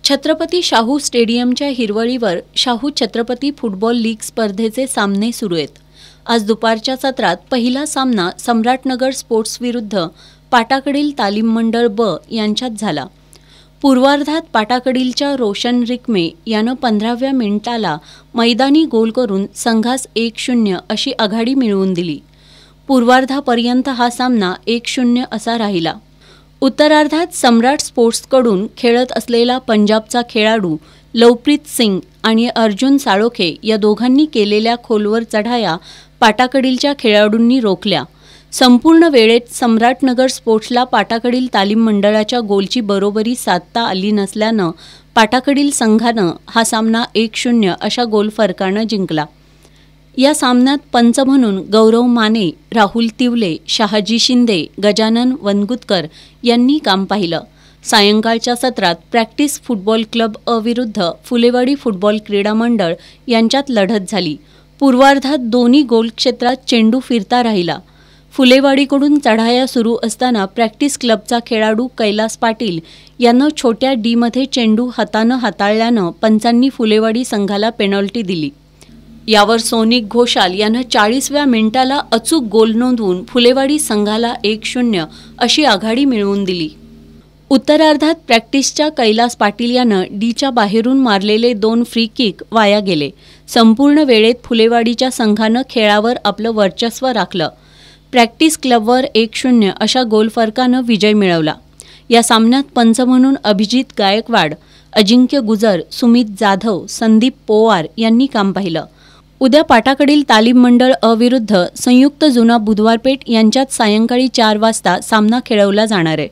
छत्रपती शाहू स्टेडियमच्या हिरवळीवर Shahu Chhatrapati football league स्पर्धेचे सामने सुरू आहेत। आज दुपारच्या सत्रात पहिला सामना सम्राटनगर स्पोर्ट्स विरुद्ध पाटाकडील तालीम मंडळ ब यांच्यात झाला। पूर्वार्धात पाटाकडीलच्या रोशन रिकमे यानं 15व्या मिनिटाला मैदानी गोल करून संघास 1-0 अशी आघाडी मिळवून दिली। पूर्वार्धापर्यंत हा सामना 1-0 असा राहिला। उत्तरार्धात सम्राट स्पोर्ट्सकडून खेळत असलेला पंजाबचा खेळाडू लवप्रीत सिंग आणि अर्जुन साळोखे या दोघांनी केलेल्या खोलवर चढाया पाटाकडीलच्या खेळाडूंनी रोखल्या। संपूर्ण वेळेत सम्राटनगर स्पोर्ट्सला पाटाकडील तालीम मंडळाच्या गोलची बरोबरी साधता आली नसल्यानं पाटाकडील संघानं हा सामना 1-0 अशा गोल फरकानं जिंकला। या सामन्यात पंच म्हणून गौरव माने, राहुल तिवले, शहाजी शिंदे, गजानन वनगुतकर यांनी काम पाहिलं। सायंकाळच्या सत्रात प्रॅक्टिस फुटबॉल क्लब अ विरुद्ध फुलेवाडी फुटबॉल क्रीडा मंडळ यांच्यात लढत झाली। पूर्वार्धात दोन्ही गोल क्षेत्रात चेंडू फिरता राहिला। फुलेवाडीकडून चढाया सुरू असताना प्रॅक्टिस क्लबचा खेळाडू कैलास पाटील यानं छोट्या डीमध्ये चेंडू हातानं हाताळल्यानं पंचांनी फुलेवाडी संघाला पेनल्टी दिली। यावर सोनिक घोषाल यानं 40व्या मिनिटाला अचूक गोल नोंदवून फुलेवाडी संघाला 1-0 अशी आघाडी मिळवून दिली। उत्तरार्धात प्रॅक्टिसच्या कैलास पाटील यानं डीच्या बाहेरून मारलेले 2 फ्री किक वाया गेले। संपूर्ण वेळेत फुलेवाडीच्या संघानं खेळावर आपलं वर्चस्व राखलं। प्रॅक्टिस क्लबवर 1-0 अशा गोल फरकानं विजय मिळवला। या सामन्यात पंच म्हणून अभिजित गायकवाड, अजिंक्य गुजर, सुमित जाधव, संदीप पोवार यांनी काम पाहिलं। उद्या पाटाकडील तालीम मंडळ अ विरुद्ध संयुक्त जुना बुधवारपेठ यांच्यात सायंकाळी 4 वाजता सामना खेळवला जाणार आहे।